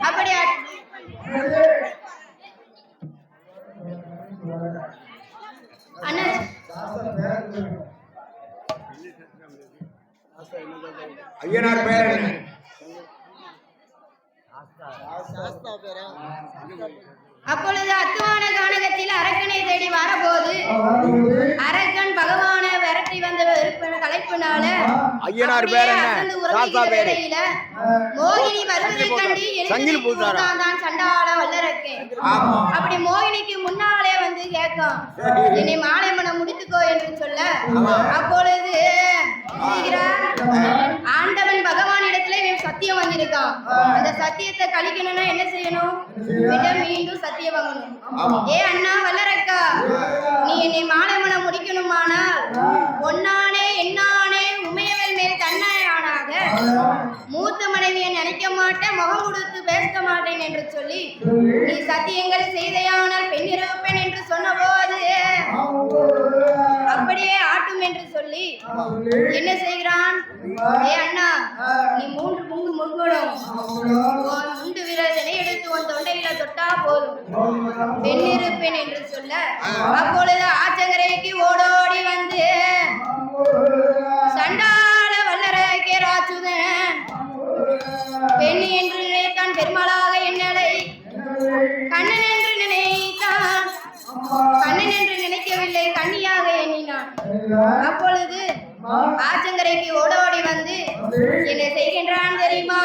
அப்படி அண்ணா ஐயனார் பேர் என்ன? அப்பொழுது அத்துவான கானகத்தில் அரக்கனை தேடி வரபோது அரக்கன் பகவான விரட்டி வந்த கலைப்பினால ஐயனார் பேர் என்ன? மோகினி வருவதை கண்டு தான் சண்டாள வல்லரக்கேன். அப்படி மோகினிக்கு முன்னாலே வந்து கேட்கும், என்னை மாலைமனம் முடித்துக்கோ என்று சொல்ல, அப்பொழுது ஆண்டவன் பகவானிடத்துல சத்தியம் வந்திருக்கான். அந்த சத்தியத்தை கழிக்கணும்னா என்ன செய்யணும்? மீண்டும் சத்தியம் வாங்கணும். ஏ அண்ணா வல்லரக்கா, நீ என்னை மாலைமனம் முடிக்கணுமானால் ஒன்னானே என்னானே உமையவள் மேல் தன்னையானாக மூத்த மனைவியை நினைக்க மாட்டேன், முகம் கொடுத்து பேச மாட்டேன் என்று சொல்லி நீ சத்தியங்கள் செய்தையானால் பெண் இருப்பேன் என்று சொன்ன போது அப்படியே ஆட்டும் என்று சொல்லி என்ன செய்கிறான்? ஏ அண்ணா, நீ 3 முங்கு முங்கணும், முண்டு விரதனை எடுத்து உன் தொண்டையில தொட்டா போதும் பெண் இருப்பேன் என்று சொல்ல, அப்பொழுது ஆச்சங்கரைக்கு ஓடோடி வந்து சண்டாள வல்லரக்கே ராச்சுதன் பெண் என்று நினைத்தான், பெருமாளாக என்னலை கண்ணன் என்று நினைத்தான், கண்ணன் என்று நினைக்கவில்லை, கண்ணியாக எண்ணினான். அப்பொழுது ஆச்சங்கரைக்கு ஓடோடி வந்து என்ன செய்கின்றான் தெரியுமா?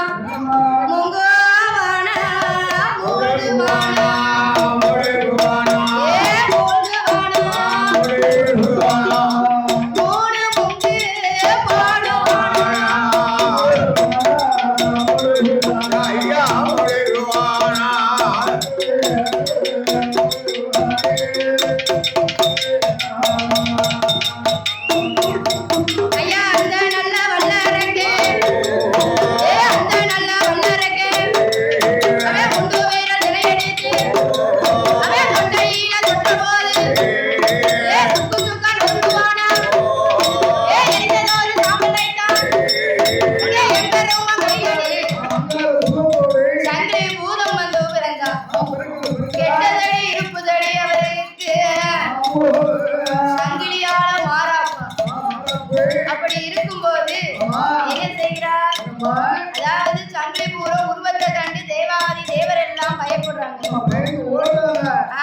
முங்குவானா முழுகுவானா அதாவது சங்கிலி பூரம் உருவத்தை கண்டு தேவாதி தேவர் எல்லாம் பயப்படுறாங்க.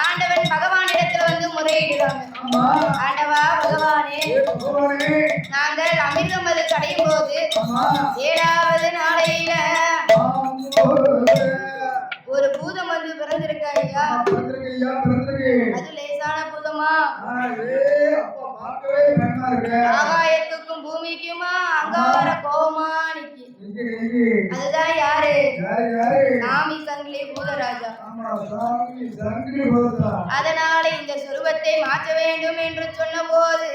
ஆண்டவன் பகவானிடத்துல வந்து முறையிடுறாங்க. ஆண்டவா பகவானே, நாங்கள் அமிர்தம் அது கடையும் போது 7வது நாளையில ஒரு பூதம் வந்து பிறந்திருக்க ஐயா. அது லேசான பூதமா? ஆகாயத்துக்கும் பூமிக்குமா அங்கார கோபமா நிக்கி. அதுதான் யாரு? சாமி சங்கிலி பூதராஜா. அதனால இந்த சொருபத்தை மாற்ற வேண்டும் என்று சொன்ன போது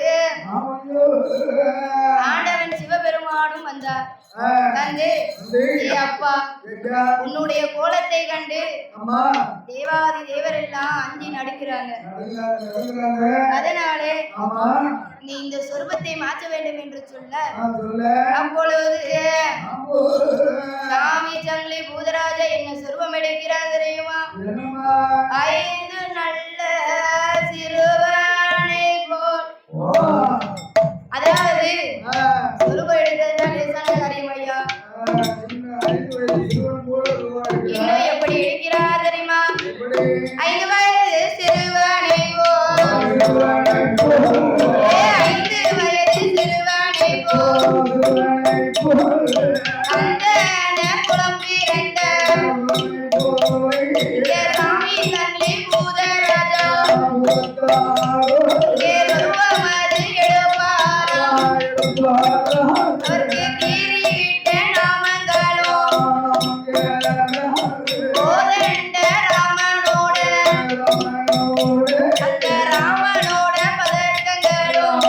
ஆண்டவன் சிவபெருமானும் வந்தார். வந்து அப்பா, உன்னுடைய கோலத்தை கண்டு தேவாதி தேவர் எல்லாம் அஞ்சி நடுக்கிறாங்க. அதனாலே நீ இந்த சொருபத்தை மாற்ற வேண்டும் என்று சொல்ல, அப்பொழுது சாமி சங்கிலி பூதராஜா என்ன சொருபம் எடுக்கிறார் தெரியுமா? 5 நல்ல சிறுவனை போல். அதாவது சொருபம் எடுக்கிறதுதான் லேசான காரியம் ஐயா. இன்னும் எப்படி எடுக்கிறார் தெரியுமா? 5 வயது சிறுவனை போல், 5 வயது சிறுவனை போல் அந்த குளம் பிறந்த சாமி சங்கிலி பூதராஜா மது எடுப்பாரா, அவருக்கு கீறிட்ட நாமங்களும் கோதண்ட ராமனோட அந்த ராமனோட பதக்கங்களும்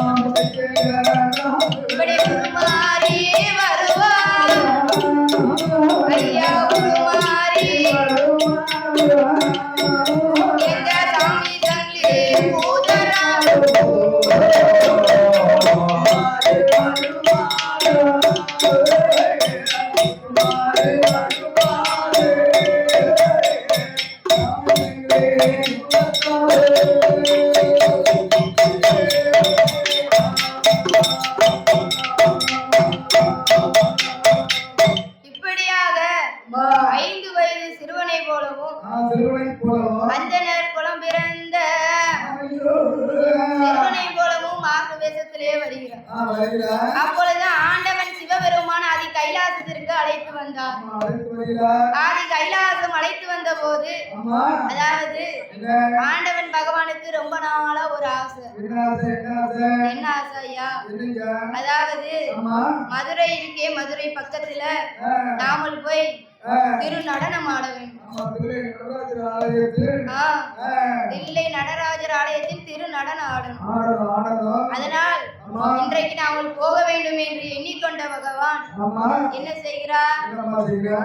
இப்படி உருமாறி வருவார் ஐயா. வந்தார். அழைத்து வருகிறார். ஆதி கைலாசம் அழைத்து வந்த போது ஆமா. அதாவது என்ன ஆண்டவன் பகவானுக்கு ரொம்ப நாளா ஒரு ஆசை. என்ன ஆசை? என்ன ஆசை? என்ன ஆசை ஐயா? என்னங்க? அதாவது ஆமா. மதுரை இருக்கே, மதுரை பக்கத்துல ஆ. நாமல் போய் ஆ. திரு நடனம் ஆட வேண்டும். ஆமா, தில்லை நடராஜர் ஆலயத்தில் ஆ, ஆ. தில்லை நடராஜர் ஆலயத்தில் திரு நடனம் ஆடணும். ஆடணும், ஆடணும். அதனால் ஆமா. இன்றைக்கு நாங்கள் போக வேண்டும் என்று எண்ணிக்கொண்ட பகவான் ஆமா. என்ன செய்கிறார்? என்னம்மா செய்ய?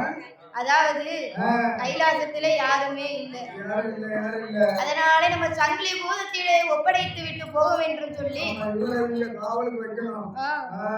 அதாவது ஆ. கைலாசத்திலே யாருமே இல்லை. யாரும் இல்லை, யாரும் இல்லை. அதனாலே நம்ம சங்கிலி பூதத்திலே ஒப்படைத்து விட்டு போக வேண்டும் சொல்லி ஆமா, இவரை இங்க காவலுக்கு வைக்கணும். ஆ, ஆ.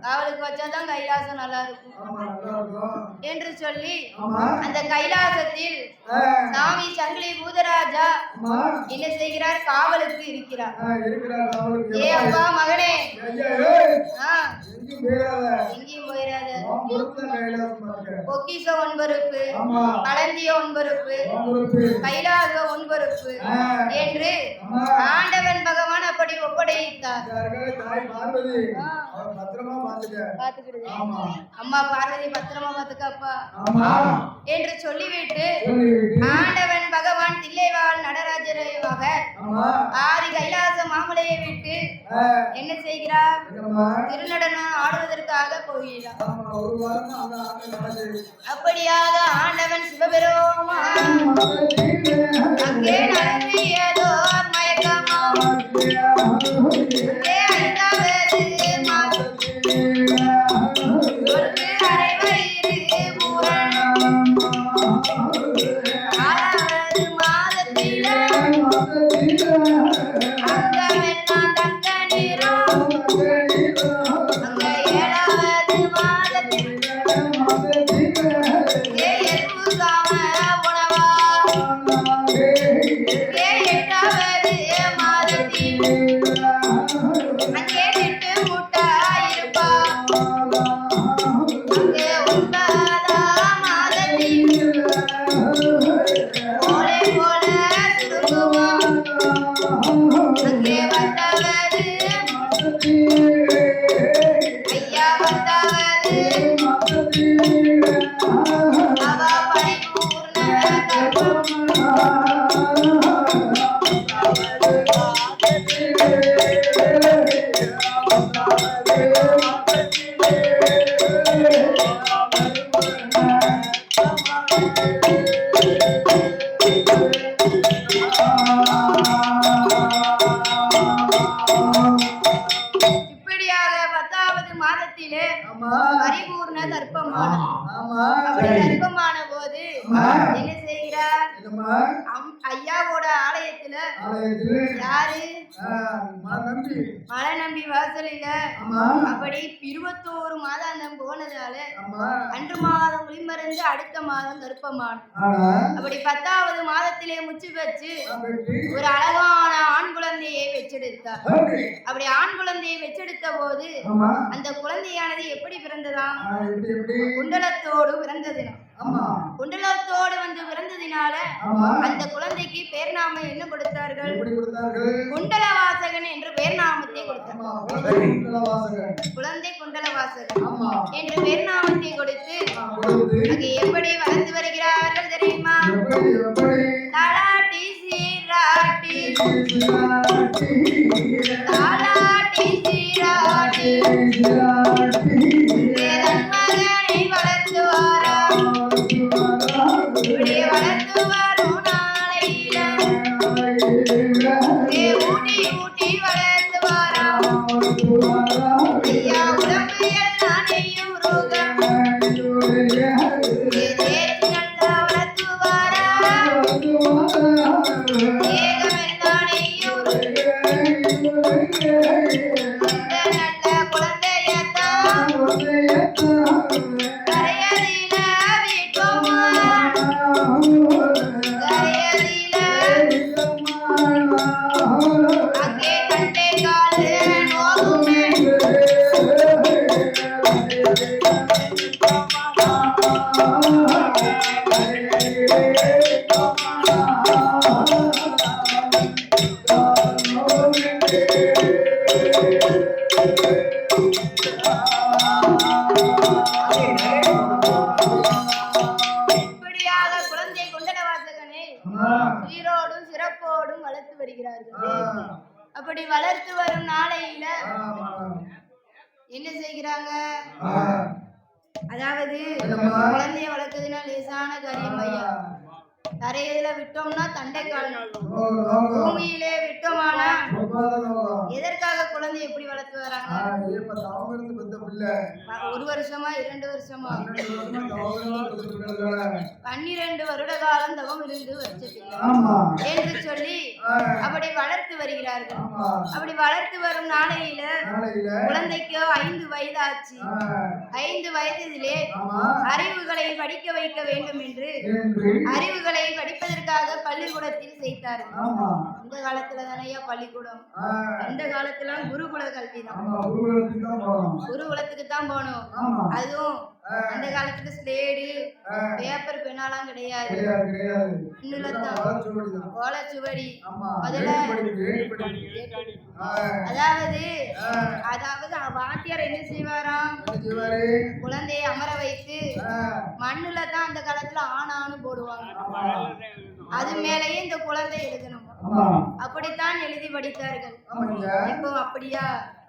அவளுக்கு வச்சாதான் கைலாசம் நல்லா இருக்கும் ஆமா, நல்லா இருக்கும். என்று சொல்லி ஆமா. அந்த கைலாசத்தில் ஆ. சாமி சங்கிலி பூதராஜா ஆமா. என்ன செய்கிறார்? காவலுக்கு இருக்கிறார். ஆ, இருக்கிறார் காவலுக்கு. ஏ அப்பா மகனே, ஐயா, ஏய், ஆ, எங்கேயும் போயிடாத. எங்கேயும் போயிடாத. உன் பொறுப்பு தான் கைலாசம் பார்க்க. பொக்கிஷம் ஒன்பருப்பு, ஆமா. களந்திய ஒன்பருப்பு, உன் பொறுப்பு. கைலாச ஒன்பருப்பு ஆ. என்று ஆமா. ஆண்டவன் பகவான் அப்படி ஒப்படைத்தார். யாருக்காவது தாய் பார்வதி ஆ. அவன் பத்திரமா பாத்துக்க. பாத்துக்கிடுது. ஆமா. அம்மா பார்வதி பத்திரமா பாத்துக்கப்பா ஆமா. என்று சொல்லிவிட்டு சொல்லிவிட்டு. ஆண்டவன் பகவான் தில்லைவாழ் நடராஜரையாக ஆமா. ஆதி கைலாச மாமலையை விட்டு ஆ. என்ன செய்கிறார்? என்னம்மா? திருநடனம் ஆடுவதற்காக போகிறார். ஆமா, ஒரு வாரமா அந்த ஆண்டு நடக்குது. அப்படியாக ஆண்டவன் சிவபெருமான் அங்கே நடத்தியதோர் மயக்கமா அங்கே ஐந்தாவது மாதொன்று அரைவயிறு பூரணம் ஆறாவது மாதத்தில அங்கமெல்லாம் தங்க நிறம் அங்க ஏழாவது மாதத்தில் எருசாம உணவா அங்கே எட்டாவது மாதத்தில் அங்கே விட்டு முட்டா இருப்பா அங்கே ஒன்பதாம் மாதத்தில் போலே போல சுருங்குமா அங்கே வந்தவது ஐயா வந்தவது அவ பரிபூர்ண கர்ப்பம் இப்படியாக 10வது மாதத்திலே ஆமா. பரிபூர்ண கர்ப்பமான ஆமா. அப்படி கர்ப்பமான போது ஆ. என்ன செய்கிறார்? என்னம்மா? ஐயாவோட ஆலயத்துல ஆலயத்தில் யாரு? நம்பி. மலை நம்பி வாசலில ஆமா. அப்படி 21 மாதாந்தம் போனதால ஆமா. அன்று மாதம் ஒளிமறைந்து அடுத்த மாதம் கர்ப்பமான ஆனா அப்படி 10வது மாதத்திலே முச்சு வச்சு வெற்றி. ஒரு அழகான ஆண் குழந்தையை பெற்றெடுத்தார். வெற்றி. அப்படி ஆண் குழந்தையை பெற்றெடுத்த போது ஆமா. அந்த குழந்தையானது எப்படி பிறந்ததாம்? எப்படி எப்படி? குண்டலத்தோடு பிறந்ததுனா ஆமா. குண்டலத்தோடு வந்து பிறந்ததினால ஆமா. அந்த குழந்தைக்கு பேர் நாம என்ன கொடுத்தார்கள்? எப்படி கொடுத்தார்கள்? குண்டலவாசகன் என்று பேர் நாமத்தை கொடுத்தார். ஆமா. குண்டலவாசகன். குழந்தை குண்டலவாசகன் ஆமா. என்று பேர் நாமத்தை கொடுத்து கொடுத்து அங்கே எப்படி வளர்ந்து வருகிறார்கள் தெரியுமா? எப்படி எப்படி? தாலாட்டி சீராட்டி தாலாட்டி சீராட்டி வேதன் மகனை வளர்த்து வாரா இப்படி வளர்த்து வரும் நாளையில ஊட்டி ஊட்டி வளர்த்து வாரா ஐயா உடம்பு எல்லாம் நெய்யும் ரோகம் தேய்ச்சி நல்லா வளர்த்து வாரா ஏகம் எல்லாம் நெய்யும் அந்த நல்ல குழந்தையத்தான் கரையதில வீட்டோமா கரையதில அங்கே கண்டே காலு நோகுமே அப்படி வளர்த்து வரும் நாளையில ஆமா. என்ன செய்கிறாங்க? ஆ. அதாவது என்னம்மா? குழந்தைய வளர்க்குதுன்னா லேசான காரியம் ஐயா. தரையில விட்டோம்னா தண்டைக்கால், நோ, நோ, நோ. பூமியிலே விட்டோமானா ஒப்பாத நோ. எதற்காக குழந்தைய எப்படி வளர்த்து வராங்க? இப்ப தவம் இருந்து பெத்த பிள்ளை. 1 வருஷமா 2 வருஷமா 12 வருஷமா தவம் இருந்து பெத்த பிள்ளை. 12 வருட காலம் தவம் இருந்து வச்ச பிள்ளை ஆமா. என்று சொல்லி ஆ. அப்படி வளர்த்து வருகிறார்கள். ஆமா. அப்படி வளர்த்து வரும் நாளையில நாளையில. குழந்தைக்கு 5 வயது ஆச்சு. ஆ. 5 வயதிலே ஆமா. அறிவுகளை படிக்க வைக்க வேண்டும் என்று என்று. அறிவுகளை படிப்பதற்காக பள்ளிக்கூடத்தில் சேர்த்தார்கள். ஆமா. இந்த காலத்துல தானையா பள்ளிக்கூடம், ஆ. அந்த காலத்துல குருகுல கல்வி தான். ஆமா. குருகுலத்துக்கு தான் போறோம். குருகுலத்துக்கு தான் போகணும். ஆமா. அதுவும் அந்த காலத்துல ஸ்லேடு ஆ. பேப்பர் பெனாலாம் கிடையாது. கிடையாது, கிடையாது. இன்னுலதான் வளர்ச்சியோடுதான். ஓலைச்சுவடி. ஆமா. முதல்ல வேட்டு படிப்பு. ஆ. அதாவது ஆ. அதாவது வாத்தியார் என்ன செய்வாராம்? என்ன செய்வாரு? குழந்தையை அமர வைத்து ஆ. மண்ணுல தான் அந்த காலத்துல ஆணான்னு போடுவாங்க. ஆமா. அது மேலேயே இந்த குழந்தை எழுதணும். ஆமா. அப்படித்தான் எழுதி படித்தார்கள். ஆமாங்க. இப்போ அப்படியா?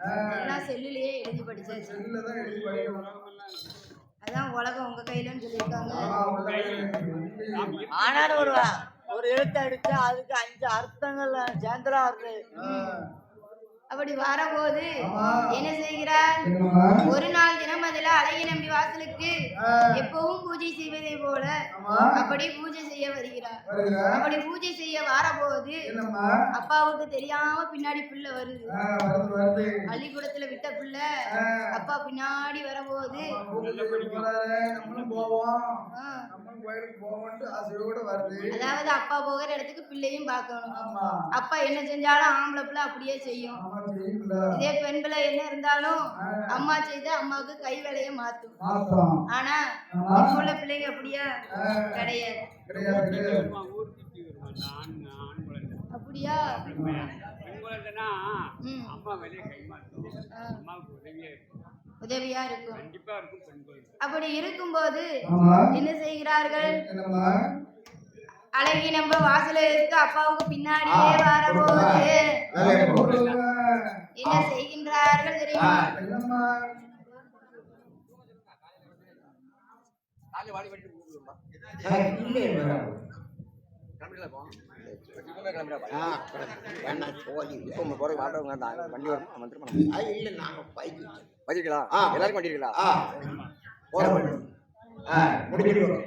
ஆ. எல்லாம் செல்லுலயே எழுதி படிச்சாச்சு. செல்லுல தான் எழுதி படிக்கணும். அதான் உலகம் உங்க கையிலன்னு சொல்லியிருக்காங்க. ஆமா, உள்ள ஆனாலும் ஒரு எழுத்து அடிச்சா அதுக்கு 5 அர்த்தங்கள் சேர்ந்துரா வருது. அப்படி வரபோது ஆமா. என்ன செய்கிறார்? என்னம்மா? ஒரு நாள் தினம் அதுல அழகிய நம்பி வாசலுக்கு ஆ. எப்பவும் பூஜை செய்வதை போல ஆமா. அப்படி பூஜை செய்ய வருகிறார். வருங்க. அப்படி பூஜை செய்ய வரபோது என்னம்மா? அப்பாவுக்கு தெரியாம பின்னாடி பிள்ளை வருது. ஆ, வருது, வருது. பள்ளிக்கூடத்துல விட்ட பிள்ளை ஆ. அப்பா பின்னாடி வரபோது கூப்பிட்டு போறாரு. நம்மளும் போவோம். ஆ, நம்மளும் கோயிலுக்கு போவோம்ட்டு ஆசையோட வருது. அதாவது அப்பா போகிற இடத்துக்கு பிள்ளையும் பார்க்கணும். ஆமா. அப்பா என்ன செஞ்சாலும் ஆம்பளை பிள்ளை அப்படியே செய்யும். ஆமா, செய்யும்ல. இதே பெண் பிள்ளை என்ன இருந்தாலும் அம்மா செய்து அம்மாவுக்கு கை வேலையை மாத்தும். மாத்தம். ஆனா ஆமா. இப்போ உள்ள பிள்ளைங்க அப்படியா? ஆ. கிடையாது. கிடையாது, கிடையாது. அப்படியா? பெண்குழந்தைன்னா ம். அம்மா வெளியே கை மாற்றும், ஆ, அம்மாவுக்கு உதவியே இருக்கும், உதவியா இருக்கும். கண்டிப்பா இருக்கும் பெண்குழந்தை. அப்படி இருக்கும்போது ஆமா. என்ன செய்கிறார்கள்? என்னம்மா? அழகி நம்ம வாசலுக்கு அப்பாவுக்கு பின்னாடியே வரபோது என்ன செய்கின்றார்கள் தெரியுமா? என்னம்மா?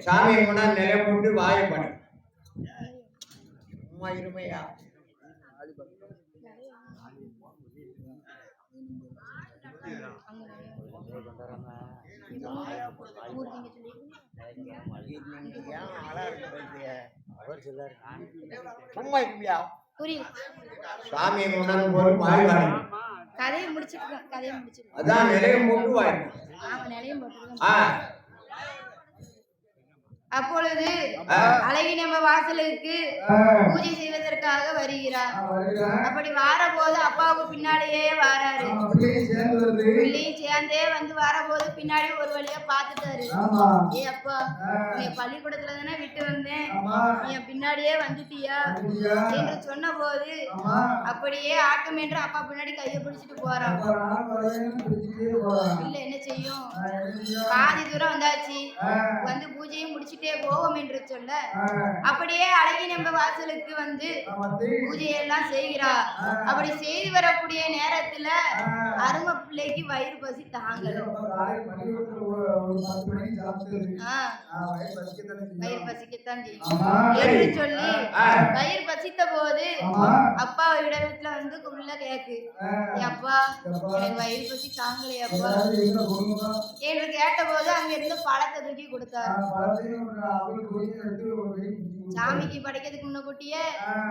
சாமியை கொண்டா நிலை போட்டு வாயப்படும் அம்மா இருமையா சும்மா இருமையா புரியுது. சாமியை கொண்டாந்து போட்டு வாய்ப்பாடு கதையை முடிச்சிருக்கோம், கதையை முடிச்சிருக்கோம். அதான் நிலையை போட்டு வாய் ஆமா, நிலையம் போட்டிருக்கோம். ஆ அப்பொழுது அழகி நம்ம வாசலுக்கு பூஜை செய்வதற்காக வருகிறார். அப்படி வரபோது அப்பாவுக்கு பின்னாடியே வராரு. பிள்ளையும் சேர்ந்தே வந்து வரபோது பின்னாடி ஒரு வழியா பாத்துட்டாரு. ஏ அப்பா, நீ பள்ளிக்கூடத்துல தானே விட்டு வந்தேன், நீ என் பின்னாடியே வந்துட்டியா என்று சொன்ன போது அப்படியே ஆட்டம் என்று அப்பா பின்னாடி கையை பிடிச்சிட்டு போறான். பிள்ளை என்ன செய்யும்? பாதி தூரம் வந்தாச்சு, வந்து பூஜையும் முடிச்சிட்டே போவோம் என்று சொல்ல அப்படியே அழகி நம்ம வாசலுக்கு வந்து பூஜையெல்லாம் செய்கிறார். அப்படி செய்து வரக்கூடிய நேரத்துல அருமை பிள்ளைக்கு வயிறு பசி தாங்கல. வயிறு பசிக்கத்தான் செய்யும் என்று சொல்லி வயிறு பசித்த போது அப்பா இடத்துல வந்து உள்ள கேக்கு, அப்பா எனக்கு வயிறு பசி தாங்கலையப்பா என்று கேட்ட போது அங்க இருந்து பழத்தை தூக்கி கொடுத்தாரு. சாமிக்கு படைக்கிறதுக்கு முன்னக்கூட்டியே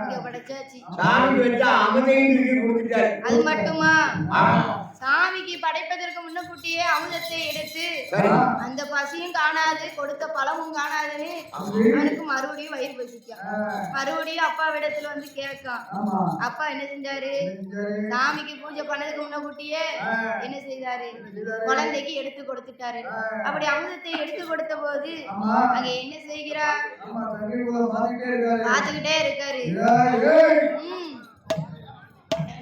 இங்க படைச்சாச்சு. சாமி வச்சா அமுதையும் கொடுத்துட்டாரு. அது மட்டுமா, சாமிக்கு படைப்பதற்கு முன்னக்கூட்டியே அமுதத்தை எடுத்து அந்த பசியும் காணாது, கொடுத்த பழமும் காணாதுன்னு அவனுக்கு மறுபடியும் வயிறு பசிக்கும். மறுபடியும் அப்பா இடத்துல வந்து கேட்கான். அப்பா என்ன செஞ்சாரு? சாமிக்கு பூஜை பண்ணதுக்கு முன்னக்கூட்டியே என்ன செய்தாரு? குழந்தைக்கு எடுத்து கொடுத்துட்டாரு. அப்படி அமுதத்தை எடுத்து கொடுத்த போது அங்க என்ன செய்கிறார்? பார்த்துக்கிட்டே இருக்காரு.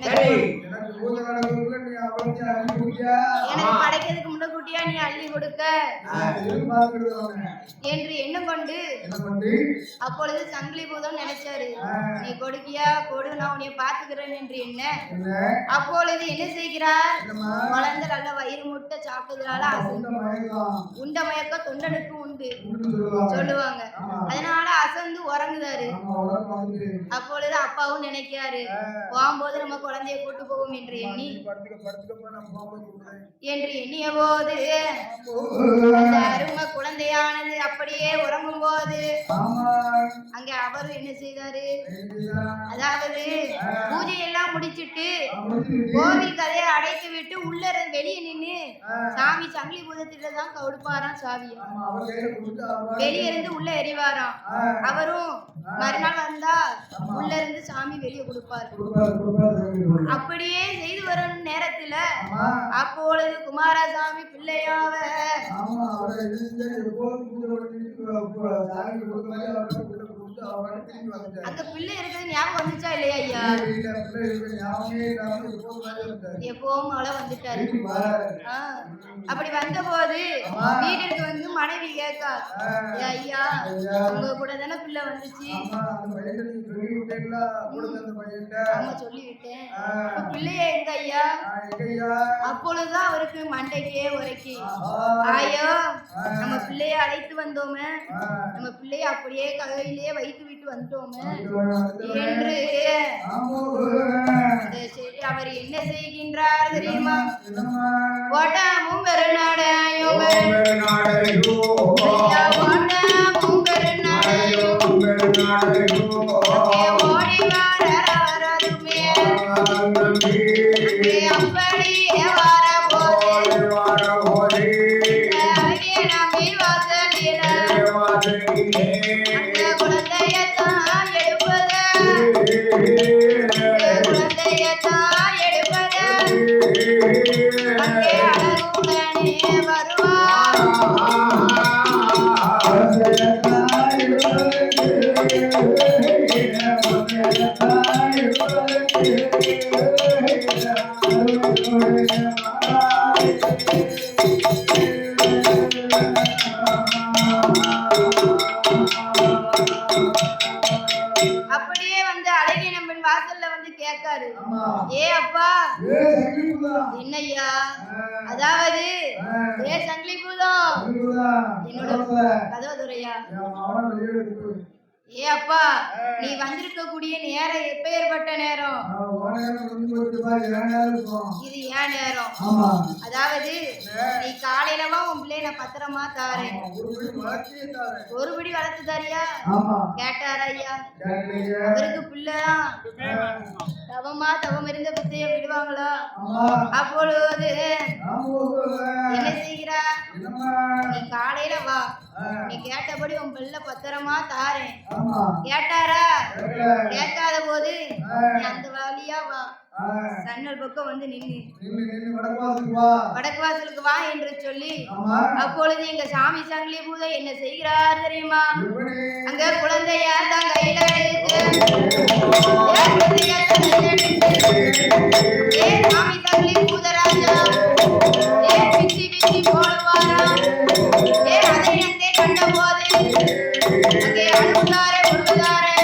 சரி. எனக்கு பூஜை நடக்கிறதுக்குள்ள நீ அவளுக்கு அள்ளி குடியா எனக்கு படைக்கிறதுக்கு முன்னக்கூட்டியா நீ அள்ளி கொடுக்க எதிர்பார்க்கிறது அவனை. என்று எண்ணம் கொண்டு என்ன பண்ணி அப்பொழுது சங்கிலி பூதம் நினைச்சாரு, நீ கொடுக்கியா கொடு, நான் உன்னை பாத்துக்கிறேன் என்று என்ன. என்ன அப்பொழுது என்ன செய்கிறார், என்னம்மா குழந்தை நல்ல வயிறு முட்டை சாப்பிட்டதுனால சொந்த மயக்கம் உண்ட மயக்கம் தொண்டனுக்கு உண்டு உண்டு சொல்லுவாங்க. சொல்லுவாங்க. ஆமா. அதனால அசந்து உறங்குதாரு. ஆமா, உலகம் வந்து அப்பொழுது அப்பாவும் நினைக்காரு, போகும்போது நம்ம குழந்தைய கூட்டு போவோம் என்று எண்ணி படுத்துக்கப்ப நான் போகும்போது கூப்பிடுறேன். என்று எண்ணிய போது அந்த அருமை குழந்தையானது அப்படியே உறங்கும் போது ஆமா அங்க அவரும் என்ன செய்தாரு, இதுதான். அதாவது பூஜை எல்லாம் முடிச்சிட்டு முடிச்சிட்டு கோவில் கதையை அடைத்து விட்டு உள்ள வெளியே நின்னு சாமி சங்கிலி பூதத்தில தான் கொடுப்பாராம் சாவியை. ஆமா, அவர் கையில கொடுத்து அவர் வெளியே இருந்து உள்ள எறிவாராம். அவரும் மறுநாள் வந்தா உள்ள இருந்து சாமி வெளியே கொடுப்பாரு. கொடுப்பாரு. அப்படியே செய்து வரும் நேரத்துல ஆமா அப்பொழுது குமாரசாமி பிள்ளையாவ ஆமா, அவரை இருந்து எப்போதும் பூஜை பண்ணிட்டு சாமிக்கு கொடுத்த மாதிரி அவர்கிட்ட உள்ள கொடுத்து அவரை திரும்பி வந்துட்டாரு. அந்த பிள்ளை இருக்கிறது ஞாபகம் வந்துச்சா இல்லையா ஐயா? வீட்டுல பிள்ளை இருக்க ஞாபகமே இல்லாம எப்போதும் மாதிரி இருந்தாரு. எப்பவும் மழை வந்துட்டாரு. திரும்பி வராரு. ஆ, அப்படி வந்த போது வீட்டிற்கு வந்து மனைவி கேட்கா, "ஏ ஐயா, உங்க கூட தானே பிள்ளை வந்துச்சு?" ஆமா, அந்த பையன்கிட்ட நீங்க சொல்லி விட்டீங்களா? கொடுத்த அந்த பையன்கிட்ட. ஆமா சொல்லிவிட்டேன். அப்ப பிள்ளைய எங்க ஐயா? எங்கய்யா? அப்பொழுதுதான் அவருக்கு மண்டைக்கே உரைக்கி, ஆஹா. ஐயோ நம்ம பிள்ளைய அழைத்து வந்தோமே, ஆ. நம்ம பிள்ளைய அப்படியே கையிலேயே வைத்து விட்டு வந்துட்டோமே வந்துட்டோமே. என்று ஆமா. அந்த சரி அவர் என்ன செய்கின்றார் தெரியுமா? என்னம்மா? ஓட்டமும் பெருநாடையும் பெருநாடையோ, ஐயா, ஓட்டமும் பெருநாடையும் அங்கே ஓடி வரதுமே அங்கே அப்படியே வரபோது அங்கே நம்பி வாசலில அந்த குழந்தையத்தான் எடுப்பது, குழந்தையத்தான் எடுப்பது அங்கே அழகுடனே வருவார். அப்படியே வந்து அழகிய நம்பன் வாசல்ல வந்து கேட்காரு, ஆமா. ஏ அப்பா சங்கிலிபுதா. என்னய்யா, அதாவது ஏ சங்கிலி பூதம் சங்கிலிபுதா. என்னோட கதவு துறையா, என் மகனை வெளியே எடுத்து ஏ அப்பா நீ வந்திருக்க கூடிய நேரம் எப்பேற்பட்ட நேரம், இது ஏன் நேரம், ஆமா. அதாவது நீ காலையிலவா உன் பிள்ளைய நான் பத்திரமா தாரேன், ஒரு பிடி வளர்த்து தாரியா ஆமா. கேட்டாரா ஐயா? கேட்கலையே. அவருக்கு பிள்ளைதான் தவமா தவம் இருந்த பிள்ளைய விடுவாங்களா? ஆமா. அப்பொழுது ஆமா. என்ன செய்கிறா, என்னம்மா? நீ காலையில வா, நீ கேட்டபடி உன் பிள்ளை பத்திரமா தாரேன். ஆமா. கேட்டாரா? கேட்கல. கேட்காத போது நீ அந்த வழியா வா, ஆ. சன்னல் பக்கம் வந்து நின்னு நின்னு வடக்கு வாசலுக்கு வா. வடக்கு வாசலுக்கு வா என்று சொல்லி ஆமா. அப்பொழுது எங்க சாமி சங்கிலி பூதம் என்ன செய்கிறார் தெரியுமா? எப்படி? அங்க குழந்தைய தான் கையில எடுத்து, ஏ குழந்தைய தான் கையில எடுத்து, ஏ சாமி சங்கிலி பூதராஜா, ஏ பிச்சி பிச்சி போடுவாரா, ஏ அதை அங்கே கண்டபோது அங்கே அழுகுதாரே முழுகுதாரே,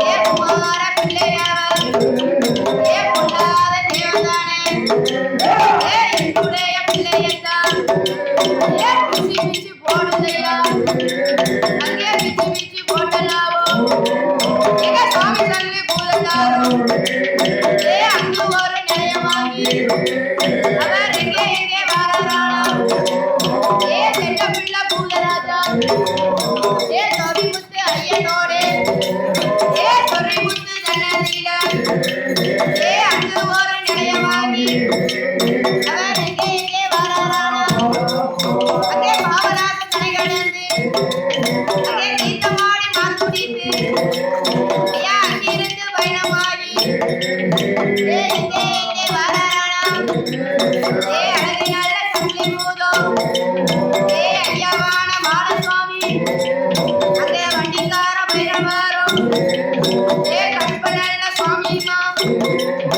ஏ குமார பிள்ளையாவ, ஏ பொல்லாத தேவதானே, ஏ என்னுடைய பிள்ளையத்தான், ஏ பிச்சி பிச்சி போடுதையா, அங்கே பிச்சி பிச்சி போட்டலாவோ, எங்க சாமி சங்கிலி பூதத்தாரோ, ஏ அங்கு ஒரு நிலையமாகி அவர் எங்கே வாராராம், ஏ செண்ட பிள்ளை பூதராஜா, ஏ சொரிமுத்து ஐயனோடு, ஏ சொரிமுத்து தன்னதியில, ஏ அங்கு ஒரு நிலையமாகி அவர் எங்கே வாராராம், அங்கே பாவனாக தலை கடந்து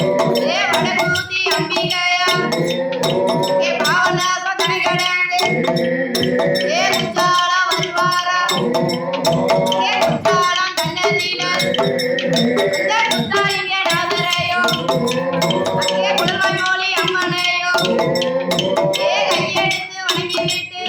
ஏ வடகூத்தி அம்பிகையா ஏ பாவநாச கனகடங்கு ஏ குச்சாலம் வருவாரா ஏ குச்சாலம் கண்ணதில அந்த குத்தாலிங்க நாதரையோ அங்கே குளவாய் மோலி அம்மனையோ ஏ கையெடுத்து வணங்கிவிட்டு